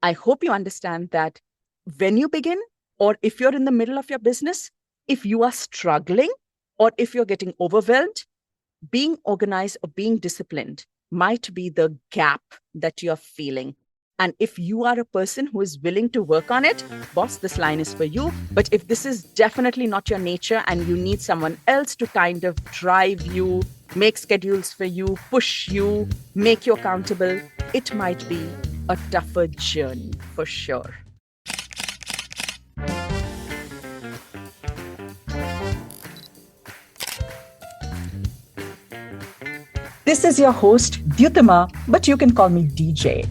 I hope you understand that when you begin, or if you're in the middle of your business, if you are struggling, or if you're getting overwhelmed, being organized or being disciplined might be the gap that you're feeling. And if you are a person who is willing to work on it, boss, this line is for you. But if this is definitely not your nature and you need someone else to kind of drive you, make schedules for you, push you, make you accountable, it might be a tougher journey for sure. This is your host, Dyutama, but you can call me DJ.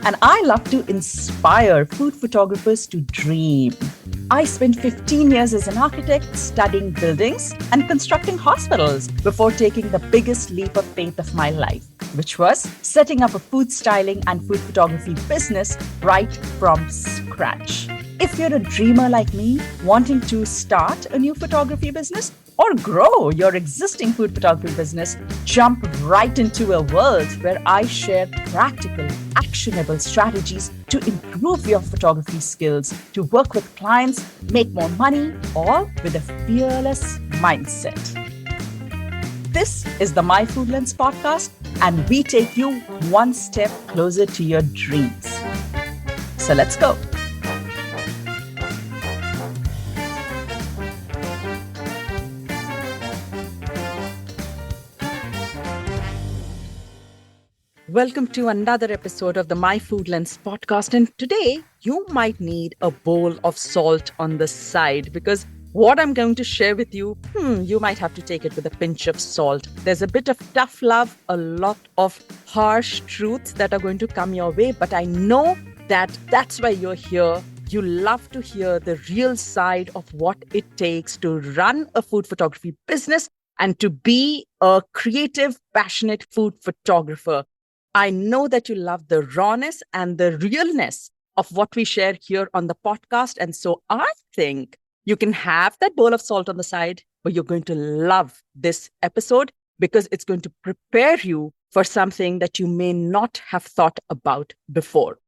And I love to inspire food photographers to dream. I spent 15 years as an architect studying buildings and constructing hospitals before taking the biggest leap of faith of my life, which was setting up a food styling and food photography business right from scratch. If you're a dreamer like me, wanting to start a new photography business or grow your existing food photography business, jump right into a world where I share practical, actionable strategies to improve your photography skills, to work with clients, make more money, all with a fearless mindset. This is the My Food Lens podcast, and we take you one step closer to your dreams. So let's go. Welcome to another episode of the My Food Lens podcast. And today you might need a bowl of salt on the side because what I'm going to share with you, you might have to take it with a pinch of salt. There's a bit of tough love, a lot of harsh truths that are going to come your way. But I know that that's why you're here. You love to hear the real side of what it takes to run a food photography business and to be a creative, passionate food photographer. I know that you love the rawness and the realness of what we share here on the podcast. And so I think you can have that bowl of salt on the side, but you're going to love this episode because it's going to prepare you for something that you may not have thought about before.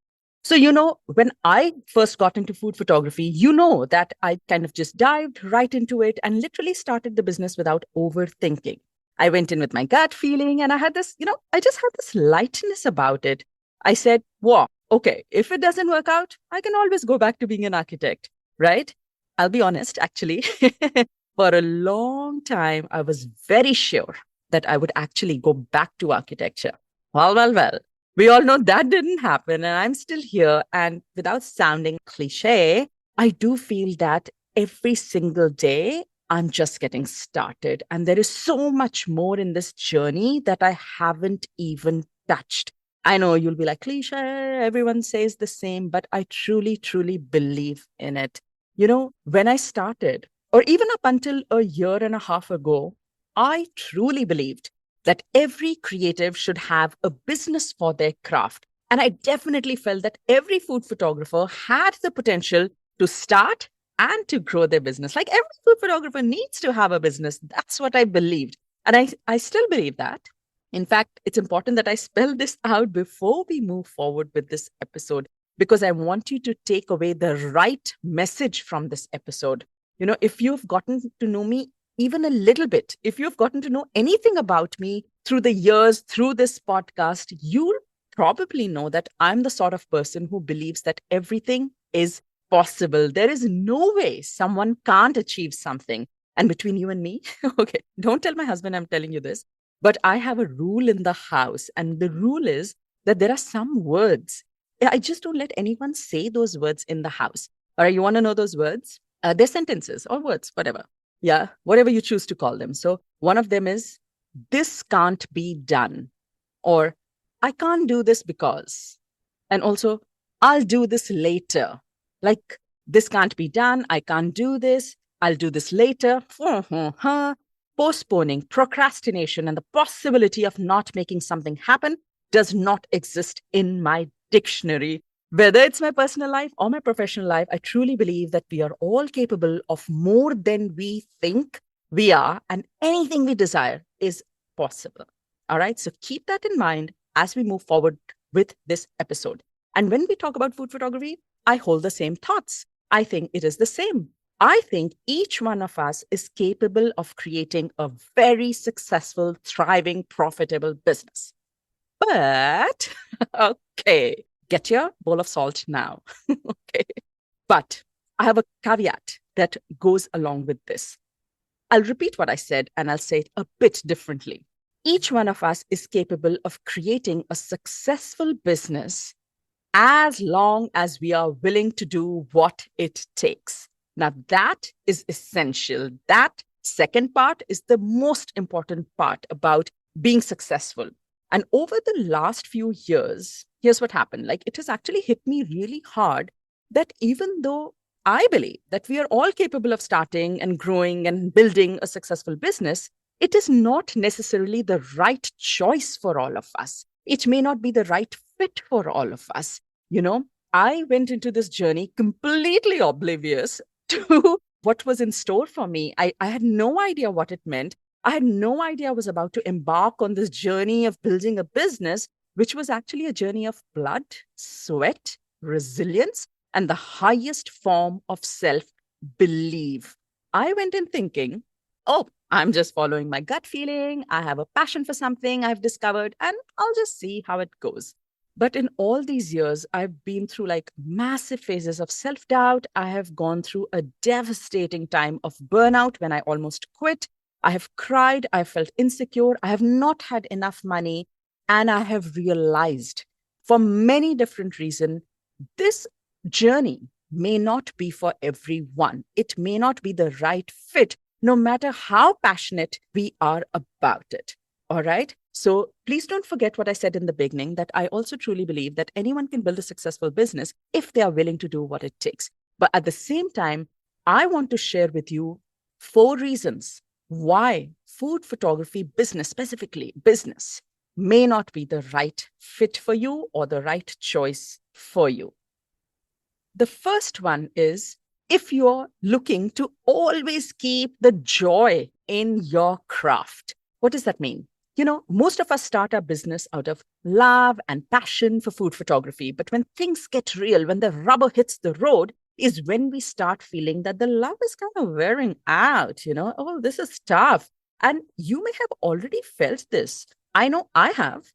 So, when I first got into food photography, that I kind of just dived right into it and literally started the business without overthinking. I went in with my gut feeling and I had this, I just had this lightness about it. I said, wow, okay, if it doesn't work out, I can always go back to being an architect, right? I'll be honest, actually, for a long time, I was very sure that I would actually go back to architecture. Well. We all know that didn't happen and I'm still here. And without sounding cliche, I do feel that every single day, I'm just getting started. And there is so much more in this journey that I haven't even touched. I know you'll be like, cliche, everyone says the same, but I truly, truly believe in it. When I started, or even up until a year and a half ago, I truly believed that every creative should have a business for their craft. And I definitely felt that every food photographer had the potential to start and to grow their business. Like every food photographer needs to have a business. That's what I believed. And I still believe that. In fact, it's important that I spell this out before we move forward with this episode, because I want you to take away the right message from this episode. If you've gotten to know me even a little bit, if you've gotten to know anything about me through the years, through this podcast, you'll probably know that I'm the sort of person who believes that everything is possible. There is no way someone can't achieve something. And between you and me, okay, don't tell my husband I'm telling you this, but I have a rule in the house. And the rule is that there are some words. I just don't let anyone say those words in the house. All right, you want to know those words? They're sentences or words, whatever. Yeah, whatever you choose to call them. So one of them is, this can't be done. Or I can't do this because. And also, I'll do this later. Like, this can't be done. I can't do this. I'll do this later. Postponing, procrastination, and the possibility of not making something happen does not exist in my dictionary. Whether it's my personal life or my professional life, I truly believe that we are all capable of more than we think we are, and anything we desire is possible. All right. So keep that in mind as we move forward with this episode. And when we talk about food photography, I hold the same thoughts. I think it is the same. I think each one of us is capable of creating a very successful, thriving, profitable business. But, okay, get your bowl of salt now. Okay. But I have a caveat that goes along with this. I'll repeat what I said and I'll say it a bit differently. Each one of us is capable of creating a successful business as long as we are willing to do what it takes. Now, that is essential. That second part is the most important part about being successful. And over the last few years, here's what happened. Like, it has actually hit me really hard that even though I believe that we are all capable of starting and growing and building a successful business, it is not necessarily the right choice for all of us. It may not be the right fit for all of us. You know, I went into this journey completely oblivious to what was in store for me. I had no idea what it meant. I had no idea I was about to embark on this journey of building a business, which was actually a journey of blood, sweat, resilience, and the highest form of self belief. I went in thinking, oh, I'm just following my gut feeling. I have a passion for something I've discovered, and I'll just see how it goes. But in all these years, I've been through like massive phases of self doubt. I have gone through a devastating time of burnout when I almost quit. I have cried. I felt insecure. I have not had enough money. And I have realized for many different reasons, this journey may not be for everyone. It may not be the right fit, no matter how passionate we are about it. All right. So please don't forget what I said in the beginning, that I also truly believe that anyone can build a successful business if they are willing to do what it takes. But at the same time, I want to share with you 4 reasons why food photography business, specifically business, may not be the right fit for you or the right choice for you. The first one is, if you're looking to always keep the joy in your craft. What does that mean? You know, most of us start our business out of love and passion for food photography. But when things get real, when the rubber hits the road, is when we start feeling that the love is kind of wearing out, oh, this is tough. And you may have already felt this. I know I have.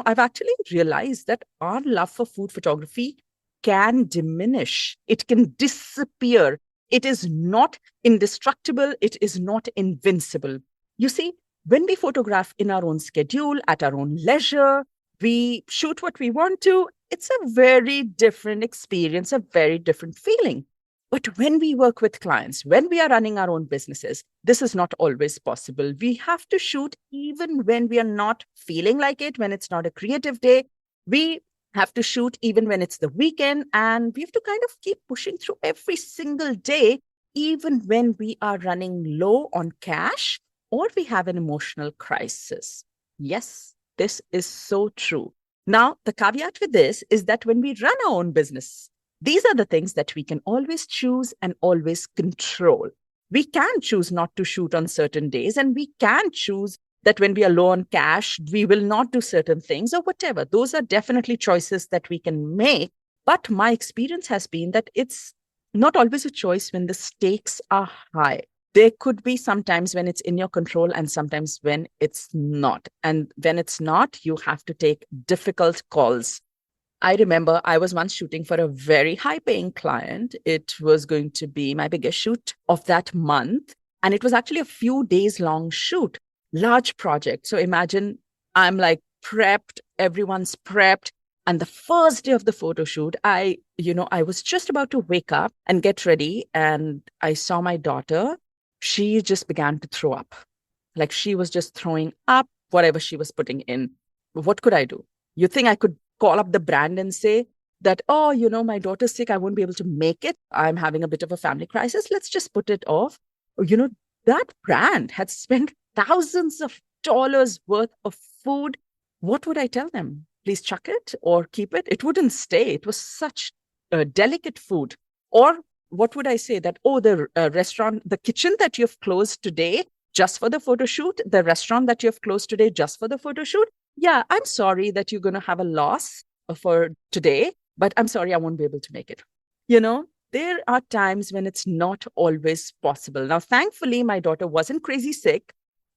I've actually realized that our love for food photography can diminish, it can disappear. It is not indestructible, it is not invincible. You see, when we photograph in our own schedule, at our own leisure, we shoot what we want to, it's a very different experience, a very different feeling. But when we work with clients, when we are running our own businesses, this is not always possible. We have to shoot even when we are not feeling like it, when it's not a creative day. We have to shoot even when it's the weekend, and we have to kind of keep pushing through every single day, even when we are running low on cash or we have an emotional crisis. Yes, this is so true. Now, the caveat with this is that when we run our own business, these are the things that we can always choose and always control. We can choose not to shoot on certain days, and we can choose that when we are low on cash, we will not do certain things or whatever. Those are definitely choices that we can make. But my experience has been that it's not always a choice when the stakes are high. There could be sometimes when it's in your control and sometimes when it's not. And when it's not, you have to take difficult calls. I remember I was once shooting for a very high paying client. It was going to be my biggest shoot of that month. And it was actually a few days long shoot. Large project. So imagine I'm like prepped, everyone's prepped. And the first day of the photo shoot, I was just about to wake up and get ready. And I saw my daughter. She just began to throw up. Like she was just throwing up whatever she was putting in. What could I do? You think I could call up the brand and say that, oh, my daughter's sick. I won't be able to make it. I'm having a bit of a family crisis. Let's just put it off. That brand had spent thousands of dollars worth of food. What would I tell them? Please chuck it or keep it? It wouldn't stay. It was such delicate food. Or what would I say that, oh, the restaurant, the kitchen that you've closed today just for the photo shoot, the restaurant that you've closed today just for the photo shoot. Yeah, I'm sorry that you're going to have a loss for today. but I'm sorry, I won't be able to make it. You know, there are times when it's not always possible. Now, thankfully, my daughter wasn't crazy sick.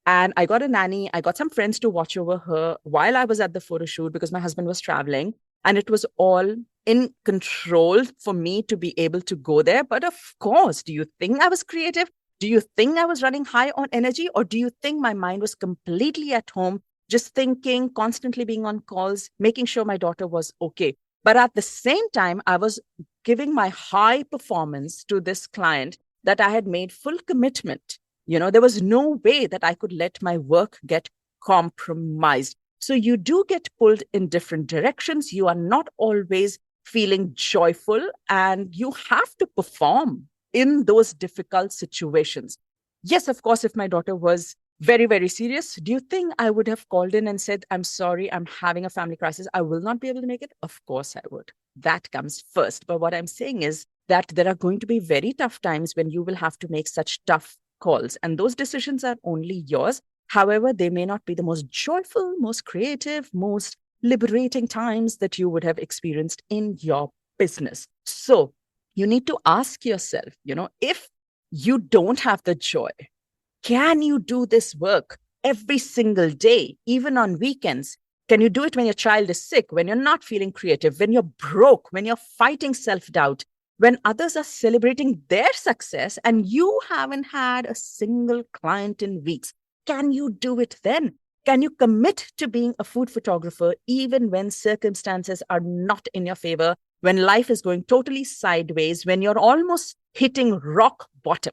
And I got a nanny. I got some friends to watch over her while I was at the photo shoot because my husband was traveling. And it was all in control for me to be able to go there. But of course, do you think I was creative? Do you think I was running high on energy? Or do you think my mind was completely at home, just thinking, constantly being on calls, making sure my daughter was okay? But at the same time, I was giving my high performance to this client that I had made full commitment. There was no way that I could let my work get compromised. So you do get pulled in different directions. You are not always feeling joyful, and you have to perform in those difficult situations. Yes, of course, if my daughter was very, very serious, do you think I would have called in and said, I'm sorry, I'm having a family crisis, I will not be able to make it? Of course I would. That comes first. But what I'm saying is that there are going to be very tough times when you will have to make such tough calls, and those decisions are only yours. However, they may not be the most joyful, most creative, most liberating times that you would have experienced in your business. So you need to ask yourself, if you don't have the joy, can you do this work every single day, even on weekends? Can you do it when your child is sick, when you're not feeling creative, when you're broke, when you're fighting self doubt, when others are celebrating their success and you haven't had a single client in weeks? Can you do it then? Can you commit to being a food photographer even when circumstances are not in your favor, when life is going totally sideways, when you're almost hitting rock bottom?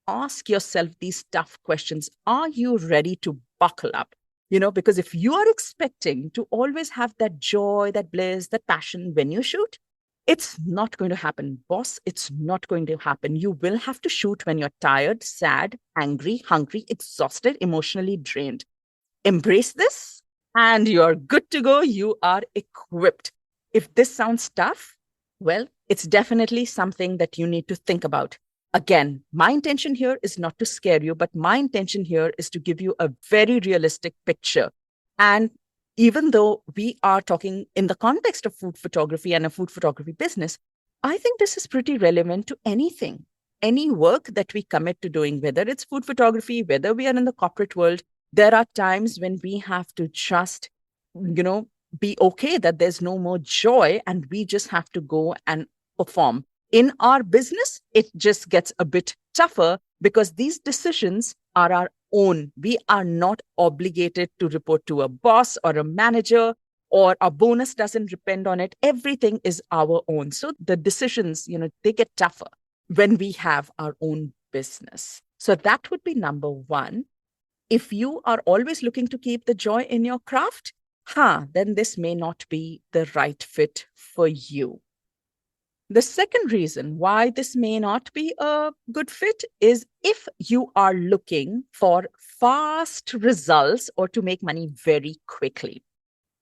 Ask yourself these tough questions. Are you ready to buckle up? Because if you are expecting to always have that joy, that bliss, that passion when you shoot, it's not going to happen, boss. It's not going to happen. You will have to shoot when you're tired, sad, angry, hungry, exhausted, emotionally drained. Embrace this and you're good to go. You are equipped. If this sounds tough, well, it's definitely something that you need to think about. Again, my intention here is not to scare you, but my intention here is to give you a very realistic picture. And even though we are talking in the context of food photography and a food photography business, I think this is pretty relevant to anything, any work that we commit to doing, whether it's food photography, whether we are in the corporate world. There are times when we have to just, be okay that there's no more joy and we just have to go and perform. In our business, it just gets a bit tougher because these decisions are our own. We are not obligated to report to a boss or a manager, or our bonus doesn't depend on it. Everything is our own. So the decisions, they get tougher when we have our own business. So that would be number one. If you are always looking to keep the joy in your craft, then this may not be the right fit for you. The second reason why this may not be a good fit is if you are looking for fast results or to make money very quickly.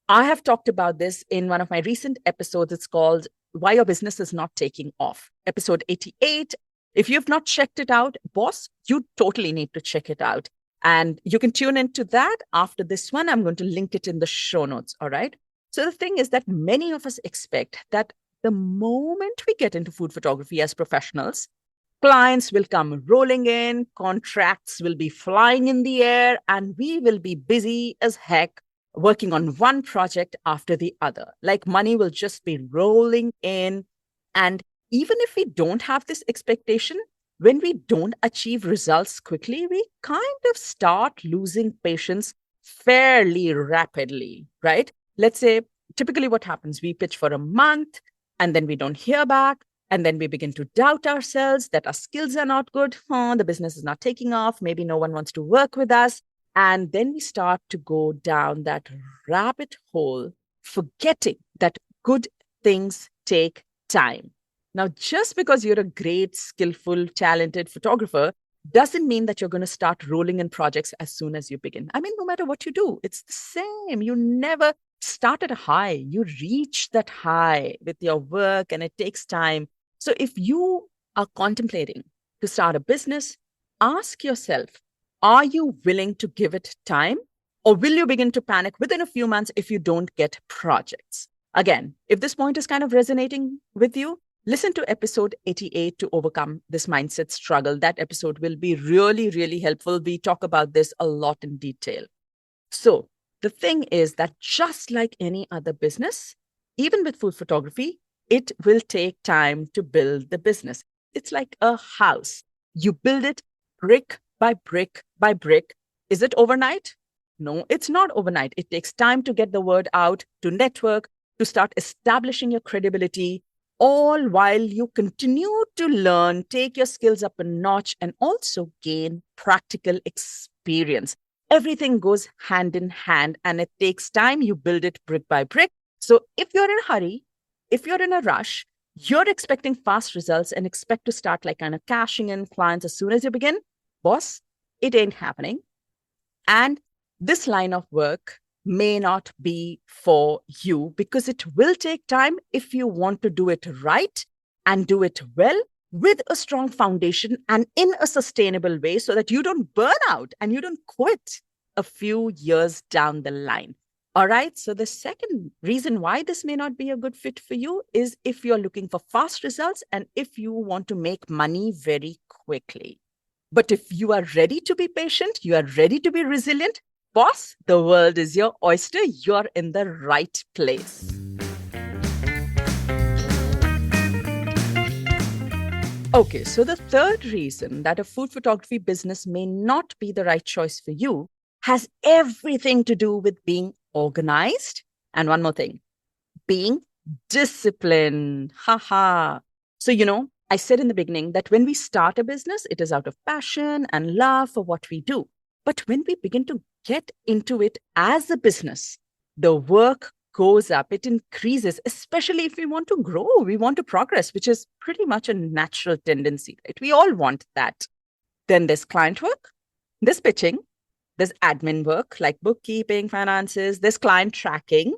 I have talked about this in one of my recent episodes. It's called Why Your Business Is Not Taking Off, episode 88. If you've not checked it out, boss, you totally need to check it out. And you can tune into that after this one. I'm going to link it in the show notes. All right. So the thing is that many of us expect that the moment we get into food photography as professionals, clients will come rolling in, contracts will be flying in the air, and we will be busy as heck working on one project after the other. Like money will just be rolling in. And even if we don't have this expectation, when we don't achieve results quickly, we kind of start losing patience fairly rapidly, right? Let's say, typically what happens, we pitch for a month and then we don't hear back. And then we begin to doubt ourselves that our skills are not good. The business is not taking off. Maybe no one wants to work with us. And then we start to go down that rabbit hole, forgetting that good things take time. Now, just because you're a great, skillful, talented photographer doesn't mean that you're going to start rolling in projects as soon as you begin. I mean, no matter what you do, it's the same. You never start at a high. You reach that high with your work, and it takes time. So if you are contemplating to start a business, ask yourself, are you willing to give it time? Or will you begin to panic within a few months if you don't get projects? Again, if this point is kind of resonating with you, listen to episode 88 to overcome this mindset struggle. That episode will be really, really helpful. We talk about this a lot in detail. So, the thing is that just like any other business, even with food photography, it will take time to build the business. It's like a house. You build it brick by brick by brick. Is it overnight? No, it's not overnight. It takes time to get the word out, to network, to start establishing your credibility, all while you continue to learn, take your skills up a notch, and also gain practical experience. Everything goes hand in hand and it takes time. You build it brick by brick. So if you're in a hurry, if you're in a rush, you're expecting fast results and expect to start like kind of cashing in clients as soon as you begin, boss, it ain't happening. And this line of work may not be for you because it will take time if you want to do it right and do it well with a strong foundation and in a sustainable way so that you don't burn out and you don't quit a few years down the line. All right. So the second reason why this may not be a good fit for you is if you're looking for fast results and if you want to make money very quickly. But if you are ready to be patient, you are ready to be resilient, boss, the world is your oyster. You're in the right place. Okay, so the third reason that a food photography business may not be the right choice for you has everything to do with being organized. And one more thing, being disciplined. Haha. So, I said in the beginning that when we start a business, it is out of passion and love for what we do. But when we begin to get into it as a business, the work goes up, it increases, especially if we want to grow, we want to progress, which is pretty much a natural tendency, right? We all want that. Then there's client work, there's pitching, there's admin work like bookkeeping, finances, there's client tracking,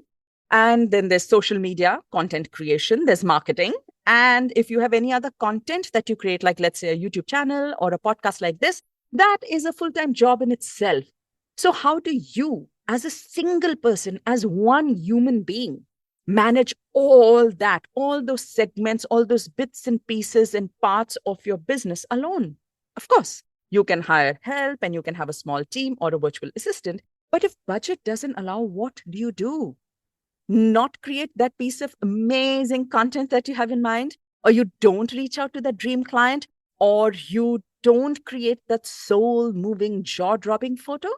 and then there's social media, content creation, there's marketing. And if you have any other content that you create, like let's say a YouTube channel or a podcast like this, that is a full-time job in itself. So how do you, as a single person, as one human being, manage all that, all those segments, all those bits and pieces and parts of your business alone? Of course, you can hire help and you can have a small team or a virtual assistant. But if budget doesn't allow, what do you do? Not create that piece of amazing content that you have in mind, or you don't reach out to that dream client, or you don't create that soul-moving, jaw-dropping photo?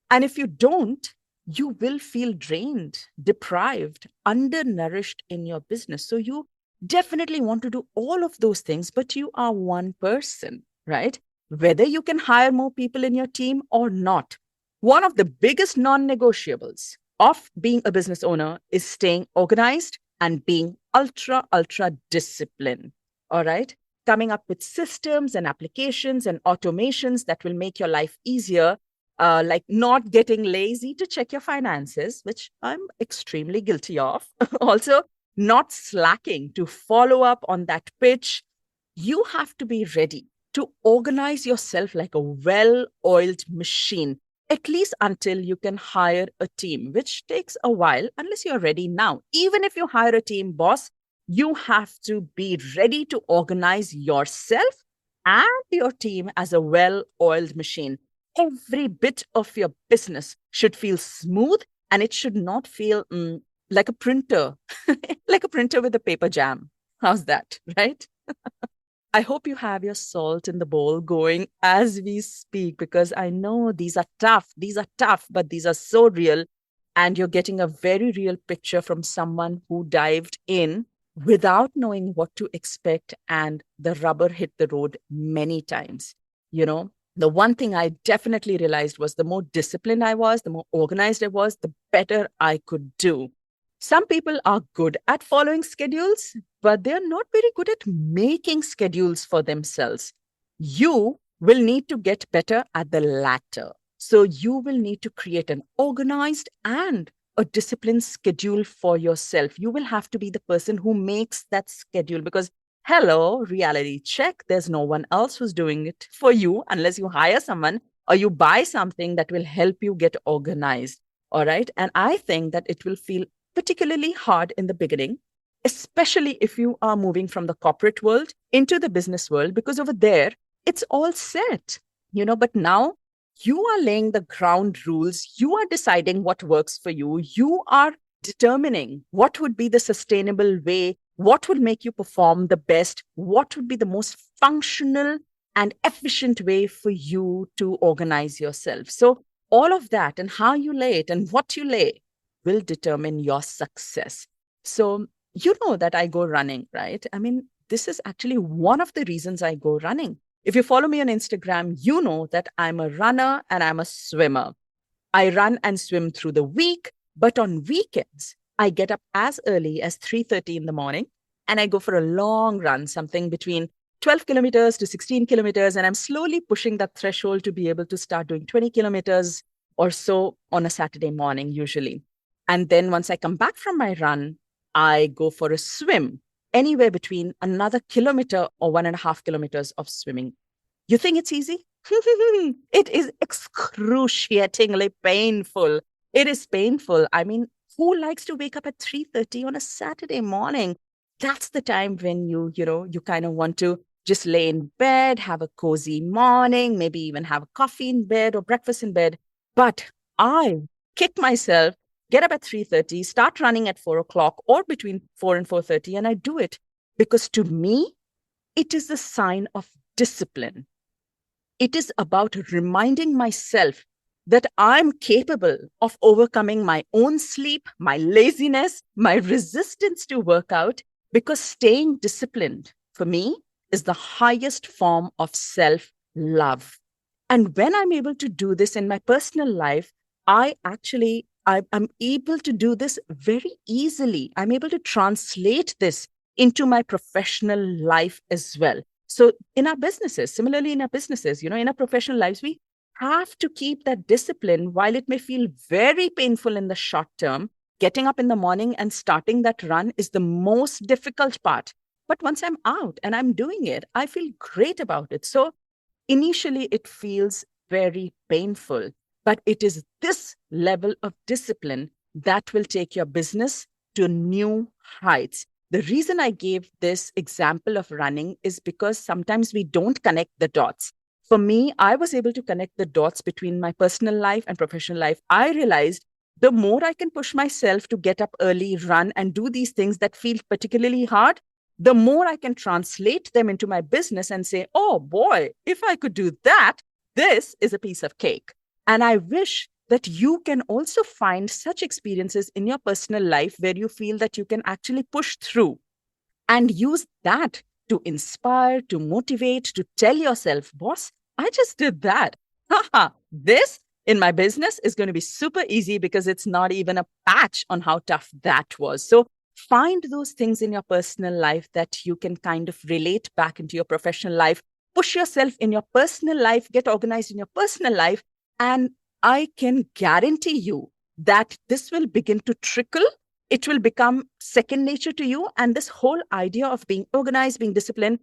And if you don't, you will feel drained, deprived, undernourished in your business. So you definitely want to do all of those things, but you are one person, right? Whether you can hire more people in your team or not. One of the biggest non-negotiables of being a business owner is staying organized and being ultra disciplined. All right. Coming up with systems and applications and automations that will make your life easier, like not getting lazy to check your finances, which I'm extremely guilty of. Also, not slacking to follow up on that pitch. You have to be ready to organize yourself like a well-oiled machine, at least until you can hire a team, which takes a while unless you're ready now. Even if you hire a team, boss, you have to be ready to organize yourself and your team as a well-oiled machine. Every bit of your business should feel smooth and it should not feel like a printer, like a printer with a paper jam. How's that, right? I hope you have your salt in the bowl going as we speak, because I know these are tough. These are tough, but these are so real. And you're getting a very real picture from someone who dived in without knowing what to expect. And the rubber hit the road many times. The one thing I definitely realized was the more disciplined I was, the more organized I was, the better I could do. Some people are good at following schedules, but they're not very good at making schedules for themselves. You will need to get better at the latter. So you will need to create an organized and a disciplined schedule for yourself. You will have to be the person who makes that schedule because, hello, reality check, there's no one else who's doing it for you unless you hire someone or you buy something that will help you get organized. All right. And I think that it will feel particularly hard in the beginning, especially if you are moving from the corporate world into the business world, because over there, it's all set, but now you are laying the ground rules. You are deciding what works for you. You are determining what would be the sustainable way, what would make you perform the best, what would be the most functional and efficient way for you to organize yourself. So, all of that and how you lay it and what you lay will determine your success. So, you know that I go running, right? I mean, this is actually one of the reasons I go running. If you follow me on Instagram, you know that I'm a runner and I'm a swimmer. I run and swim through the week, but on weekends, I get up as early as 3:30 in the morning and I go for a long run, something between 12 kilometers to 16 kilometers. And I'm slowly pushing that threshold to be able to start doing 20 kilometers or so on a Saturday morning, usually. And then once I come back from my run, I go for a swim, anywhere between another kilometer or 1.5 kilometers of swimming. You think it's easy? It is excruciatingly painful. It is painful. I mean, who likes to wake up at 3:30 on a Saturday morning? That's the time when you kind of want to just lay in bed, have a cozy morning, maybe even have a coffee in bed or breakfast in bed. But I kick myself, get up at 3:30, start running at 4 o'clock or between 4 and 4:30, and I do it because to me, it is a sign of discipline. It is about reminding myself that I'm capable of overcoming my own sleep, my laziness, my resistance to workout, because staying disciplined for me is the highest form of self love. And when I'm able to do this in my personal life, I'm able to do this very easily. I'm able to translate this into my professional life as well. So in our businesses, similarly in our businesses, in our professional lives, we have to keep that discipline. While it may feel very painful in the short term, getting up in the morning and starting that run is the most difficult part. But once I'm out and I'm doing it, I feel great about it. So initially, it feels very painful, but it is this level of discipline that will take your business to new heights. The reason I gave this example of running is because sometimes we don't connect the dots. For me, I was able to connect the dots between my personal life and professional life. I realized the more I can push myself to get up early, run, and do these things that feel particularly hard, the more I can translate them into my business and say, oh boy, if I could do that, this is a piece of cake. And I wish that you can also find such experiences in your personal life where you feel that you can actually push through and use that to inspire, to motivate, to tell yourself, boss, I just did that. Haha, this in my business is going to be super easy because it's not even a patch on how tough that was. So find those things in your personal life that you can kind of relate back into your professional life. Push yourself in your personal life, get organized in your personal life. And I can guarantee you that this will begin to trickle. It will become second nature to you. And this whole idea of being organized, being disciplined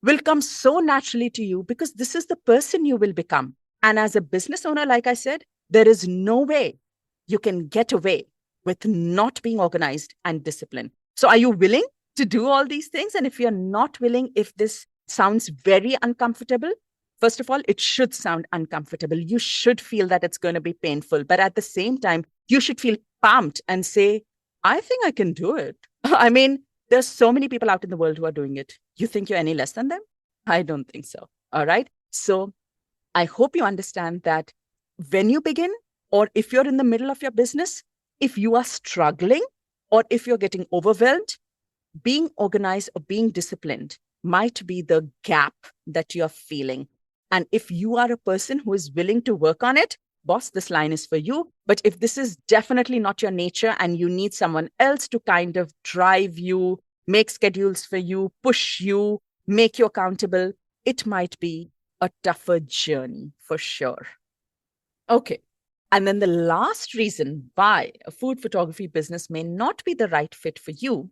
will come so naturally to you because this is the person you will become. And as a business owner, like I said, there is no way you can get away with not being organized and disciplined. So are you willing to do all these things? And if you're not willing, if this sounds very uncomfortable, first of all, it should sound uncomfortable. You should feel that it's going to be painful. But at the same time, you should feel pumped and say, I think I can do it. I mean, there's so many people out in the world who are doing it. You think you're any less than them? I don't think so. All right. So I hope you understand that when you begin, or if you're in the middle of your business, if you are struggling, or if you're getting overwhelmed, being organized or being disciplined might be the gap that you're feeling. And if you are a person who is willing to work on it, boss, this line is for you. But if this is definitely not your nature and you need someone else to kind of drive you, make schedules for you, push you, make you accountable, it might be a tougher journey for sure. Okay. And then the last reason why a food photography business may not be the right fit for you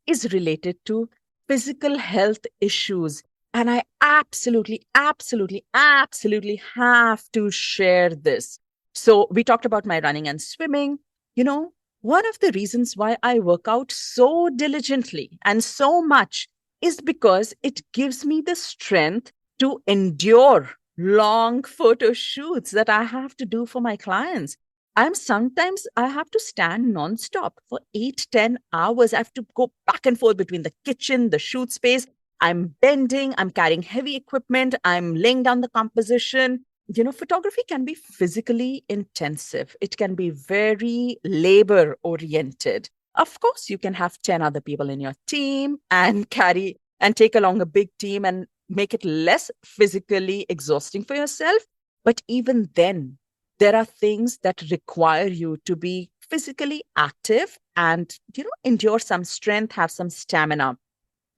is related to physical health issues. And I absolutely, absolutely, absolutely have to share this. So we talked about my running and swimming. One of the reasons why I work out so diligently and so much is because it gives me the strength to endure long photo shoots that I have to do for my clients. I'm sometimes I have to stand nonstop for 8, 10 hours. I have to go back and forth between the kitchen, the shoot space. I'm bending, I'm carrying heavy equipment, I'm laying down the composition. Photography can be physically intensive. It can be very labor oriented. Of course, you can have 10 other people in your team and carry and take along a big team and make it less physically exhausting for yourself. But even then, there are things that require you to be physically active and, endure some strength, have some stamina.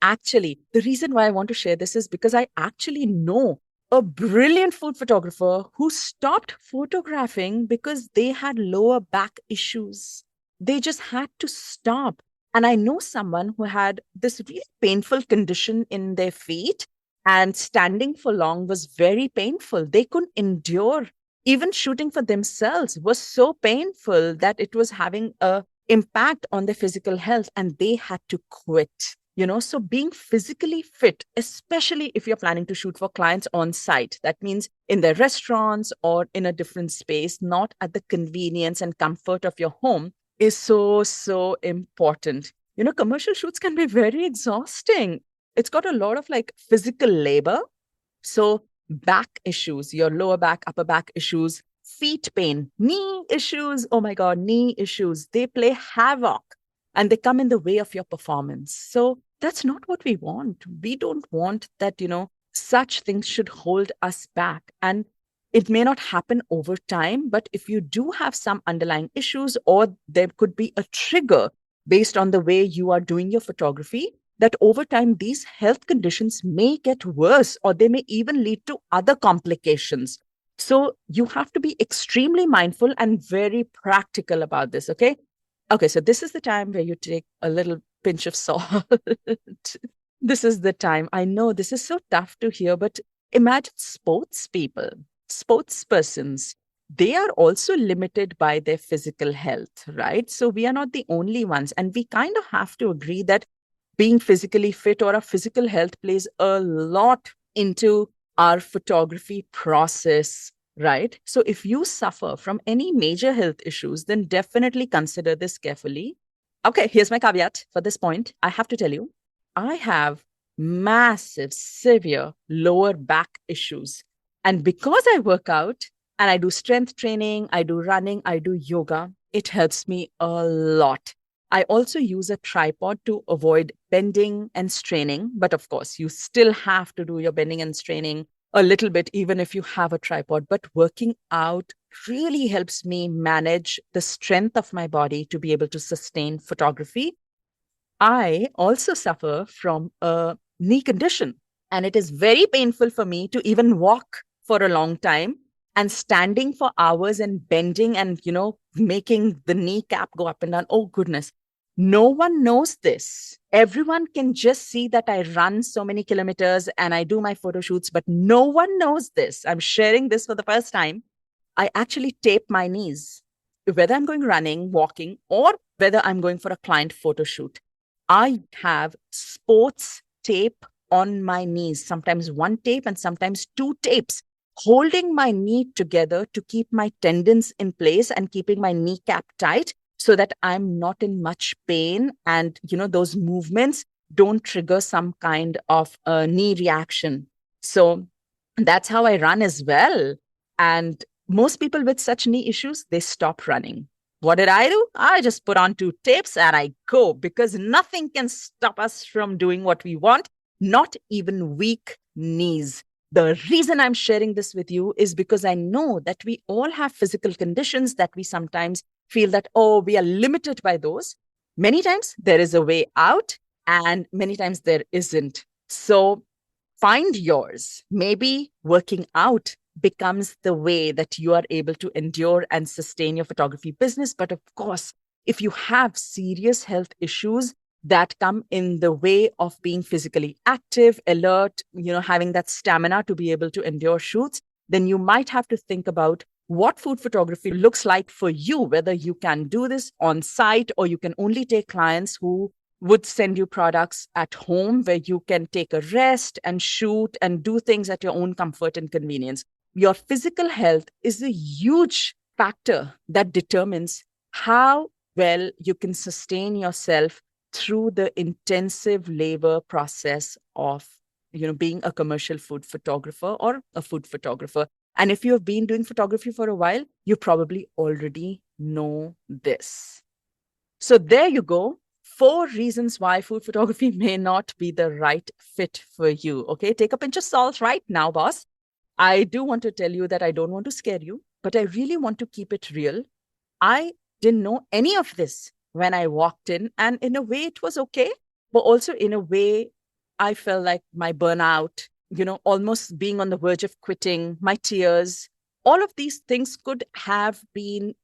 Actually, the reason why I want to share this is because I actually know a brilliant food photographer who stopped photographing because they had lower back issues. They just had to stop. And I know someone who had this really painful condition in their feet, and standing for long was very painful. They couldn't endure. Even shooting for themselves was so painful that it was having a impact on their physical health, and they had to quit. So being physically fit, especially if you're planning to shoot for clients on site, that means in their restaurants or in a different space, not at the convenience and comfort of your home, is so, so important. Commercial shoots can be very exhausting. It's got a lot of like physical labor. So, back issues, your lower back, upper back issues, feet pain, knee issues. Oh my God, knee issues. They play havoc and they come in the way of your performance. So, that's not what we want. We don't want that, such things should hold us back. And it may not happen over time, but if you do have some underlying issues, or there could be a trigger based on the way you are doing your photography, that over time, these health conditions may get worse, or they may even lead to other complications. So you have to be extremely mindful and very practical about this. Okay. Okay. So this is the time where you take a little pinch of salt. This is the time. I know this is so tough to hear, but imagine sports people, sports persons. They are also limited by their physical health, right? So we are not the only ones. And we kind of have to agree that being physically fit or our physical health plays a lot into our photography process, right? So if you suffer from any major health issues, then definitely consider this carefully. Okay, here's my caveat for this point. I have to tell you, I have massive, severe lower back issues. And because I work out and I do strength training, I do running, I do yoga, it helps me a lot. I also use a tripod to avoid bending and straining. But of course, you still have to do your bending and straining a little bit, even if you have a tripod. But working out really helps me manage the strength of my body to be able to sustain photography. I also suffer from a knee condition, and it is very painful for me to even walk for a long time, and standing for hours and bending and, making the kneecap go up and down. Oh, goodness. No one knows this. Everyone can just see that I run so many kilometers and I do my photo shoots, but no one knows this. I'm sharing this for the first time. I actually tape my knees, whether I'm going running, walking, or whether I'm going for a client photo shoot. I have sports tape on my knees, sometimes one tape and sometimes two tapes, holding my knee together to keep my tendons in place and keeping my kneecap tight so that I'm not in much pain. And, those movements don't trigger some kind of a knee reaction. So that's how I run as well. And most people with such knee issues, they stop running. What did I do? I just put on two tapes and I go, because nothing can stop us from doing what we want, not even weak knees. The reason I'm sharing this with you is because I know that we all have physical conditions that we sometimes feel that, oh, we are limited by those. Many times there is a way out, and many times there isn't. So find yours. Maybe working out becomes the way that you are able to endure and sustain your photography business. But of course, if you have serious health issues that come in the way of being physically active, alert, having that stamina to be able to endure shoots, then you might have to think about what food photography looks like for you, whether you can do this on site or you can only take clients who would send you products at home where you can take a rest and shoot and do things at your own comfort and convenience. Your physical health is a huge factor that determines how well you can sustain yourself through the intensive labor process of being a commercial food photographer or a food photographer. And if you've been doing photography for a while, you probably already know this. So there you go. 4 reasons why food photography may not be the right fit for you. Okay, take a pinch of salt right now, boss. I do want to tell you that I don't want to scare you, but I really want to keep it real. I didn't know any of this when I walked in, and in a way it was okay, but also in a way I felt like my burnout, almost being on the verge of quitting, my tears, all of these things could have been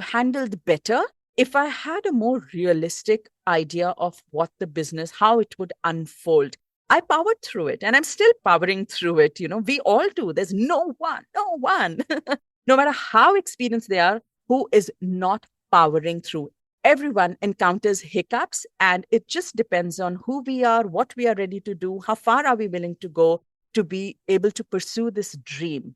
handled better if I had a more realistic idea of what the business, how it would unfold. I powered through it and I'm still powering through it. We all do. There's no one, no matter how experienced they are, who is not powering through. Everyone encounters hiccups, and it just depends on who we are, what we are ready to do, how far are we willing to go to be able to pursue this dream.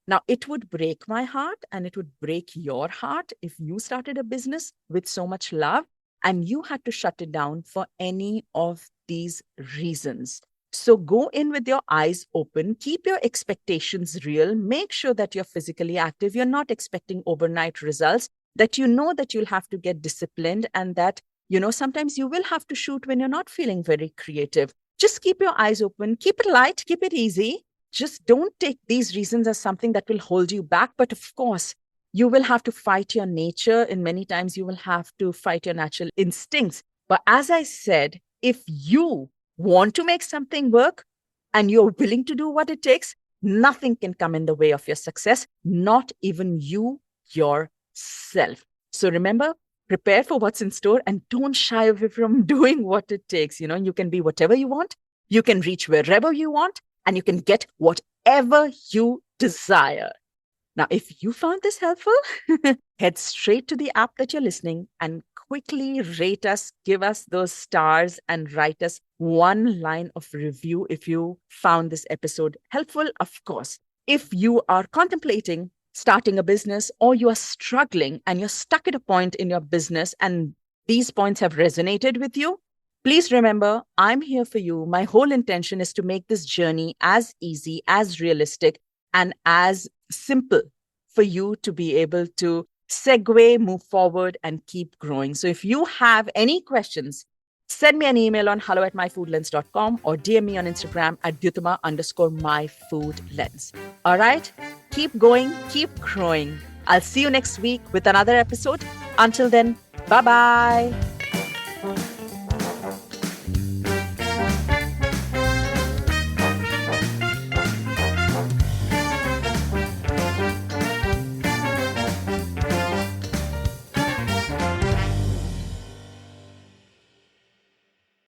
Now, it would break my heart and it would break your heart if you started a business with so much love and you had to shut it down for any of these reasons. So go in with your eyes open, keep your expectations real, make sure that you're physically active, you're not expecting overnight results, that you know that you'll have to get disciplined and that, sometimes you will have to shoot when you're not feeling very creative. Just keep your eyes open, keep it light, keep it easy. Just don't take these reasons as something that will hold you back. But of course, you will have to fight your nature. And many times you will have to fight your natural instincts. But as I said, if you want to make something work and you're willing to do what it takes, nothing can come in the way of your success, not even you yourself. So remember, prepare for what's in store and don't shy away from doing what it takes. You can be whatever you want. You can reach wherever you want. And you can get whatever you desire. Now, if you found this helpful, head straight to the app that you're listening and quickly rate us, give us those stars, and write us one line of review if you found this episode helpful. Of course, if you are contemplating starting a business or you are struggling and you're stuck at a point in your business and these points have resonated with you, please remember, I'm here for you. My whole intention is to make this journey as easy, as realistic, and as simple for you to be able to segue, move forward, and keep growing. So if you have any questions, send me an email on hello@myfoodlens.com or DM me on Instagram at Dyutama_myfoodlens. All right? Keep going, keep growing. I'll see you next week with another episode. Until then, bye-bye.